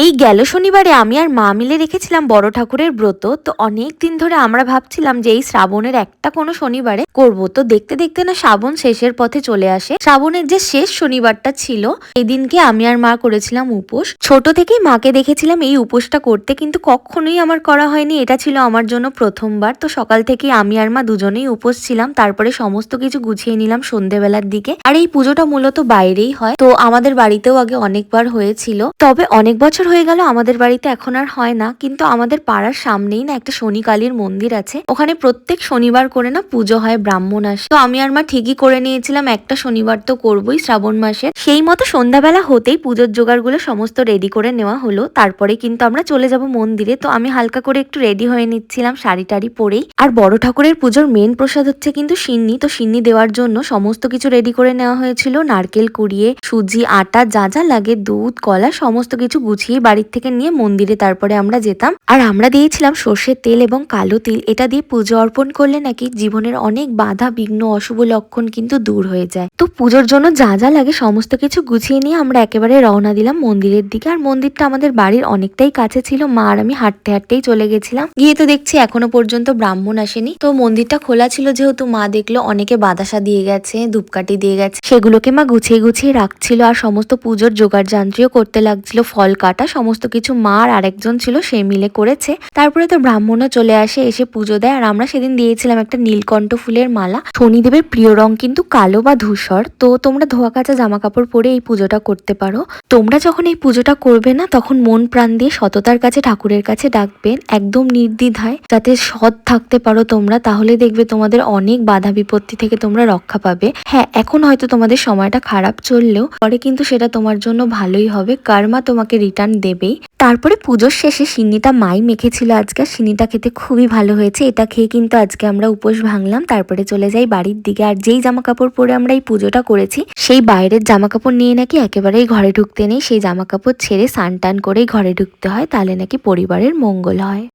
এই গেল শনিবারে আমি আর মা মিলে রেখেছিলাম বড় ঠাকুরের ব্রত। তো অনেক দিন ধরে আমরা ভাবছিলাম যে এই শ্রাবণের একটা কোনো শনিবারে করব। তো দেখতে দেখতে না শ্রাবণ শেষের পথে চলে আসে। শ্রাবণের যে শেষ শনিবারটা ছিল এই দিনকে আমি আর মা করেছিলাম উপোস। ছোট থেকেই মাকে দেখেছিলাম এই উপোসটা করতে, কিন্তু কখনোই আমার করা হয়নি। এটা ছিল আমার জন্য প্রথমবার। তো সকাল থেকে আমি আর মা দুজনেই উপোস ছিলাম। তারপরে সমস্ত কিছু গুছিয়ে নিলাম সন্ধ্যেবেলার দিকে। আর এই পুজোটা মূলত বাইরেই হয়, তো আমাদের বাড়িতেও আগে অনেকবার হয়েছিল, তবে অনেক বছর হয়ে গেল আমাদের বাড়িতে এখন আর হয় না। কিন্তু আমাদের পাড়ার সামনেই না একটা শনি কালীর মন্দির আছে, ওখানে প্রত্যেক শনিবার করে না পুজো হয়, ব্রাহ্মণ আসে। তো আমি আর মা ঠিকই করে নিয়েছিলাম একটা শনিবার তো করবোই শ্রাবণ মাসে। সেই মতো সন্ধ্যাবেলা হতেই পুজোর জোগাড়গুলো সমস্ত রেডি করে নেওয়া হলো। তারপরে কিন্তু আমরা চলে যাব মন্দিরে। তো আমি হালকা করে একটু রেডি হয়ে নিচ্ছিলাম শাড়ি টাড়ি পরেই। আর বড় ঠাকুরের পুজোর মেন প্রসাদ হচ্ছে কিন্তু সিন্নি। তো সিন্নি দেওয়ার জন্য সমস্ত কিছু রেডি করে নেওয়া হয়েছিল, নারকেল কুড়িয়ে, সুজি, আটা, যা যা লাগে, দুধ, কলা, সমস্ত কিছু গুছিয়ে বাড়ির থেকে নিয়ে মন্দিরে তারপরে আমরা যেতাম। আর আমরা দিয়েছিলাম সর্ষের তেল এবং কালো তিল। এটা দিয়ে পুজো অর্পণ করলে নাকি জীবনের অনেক বাধা বিঘ্ন অশুভ লক্ষণ কিন্তু দূর হয়ে যায়। তো পুজোর জন্য যা যা লাগে সমস্ত কিছু গুছিয়ে নিয়ে আমরা একেবারে রওনা দিলাম মন্দিরের দিকে। আর মন্দিরটা আমাদের বাড়ির অনেকটাই কাছে ছিল, মা আর আমি হাঁটতে হাঁটতেই চলে গেছিলাম। গিয়ে তো দেখছি এখনো পর্যন্ত ব্রাহ্মণ আসেনি। তো মন্দিরটা খোলা ছিল যেহেতু, মা দেখলো অনেকে বাতাসা দিয়ে গেছে, ধূপকাঠি দিয়ে গেছে, সেগুলোকে মা গুছিয়ে গুছিয়ে রাখছিল। আর সমস্ত পুজোর জোগাড় যান্ত্রীও করতে লাগছিল, ফল কাটা সমস্ত কিছু মা আর আরেকজন ছিল সে মিলে করেছে। তারপরে তো ব্রাহ্মণও চলে আসে, এসে পুজো দেয়। আর আমরা সেদিন দিয়েছিলাম একটা নীলকণ্ঠ ফুলের মালা। শনিদেবের প্রিয় রং কিন্তু কালো বা ধূসর। তো তোমরা ধোয়া কাচা জামা কাপড় পরে এই পুজোটা করতে পারো। তোমরা যখন এই পুজোটা করবে না তখন মন প্রাণ দিয়ে সততার কাছে ঠাকুরের কাছে ডাকবেন, একদম নির্দ্বিধায়, যাতে সৎ থাকতে পারো তোমরা। তাহলে দেখবে তোমাদের অনেক বাধা বিপত্তি থেকে তোমরা রক্ষা পাবে। হ্যাঁ, এখন হয়তো তোমাদের সময়টা খারাপ চললেও পরে কিন্তু সেটা তোমার জন্য ভালোই হবে, কার্মা তোমাকে রিটার্ন দেবেই। তারপরে পুজোর শেষে সিন্নিটা মাই মেখেছিল আজকে, সিন্নিটা খেতে খুবই ভালো হয়েছে। এটা খেয়ে কিন্তু আজকে আমরা উপোস ভাঙলাম। তারপরে চলে যাই বাড়ির দিকে। আর যেই জামা কাপড় পরে আমরা এই পুজোটা করেছি সেই বাইরের জামা কাপড় নিয়ে নাকি একেবারেই ঘরে ঢুকতে নেই, সেই জামা কাপড় ছেড়ে স্নান টান করেই ঘরে ঢুকতে হয়, তাহলে নাকি পরিবারের মঙ্গল হয়।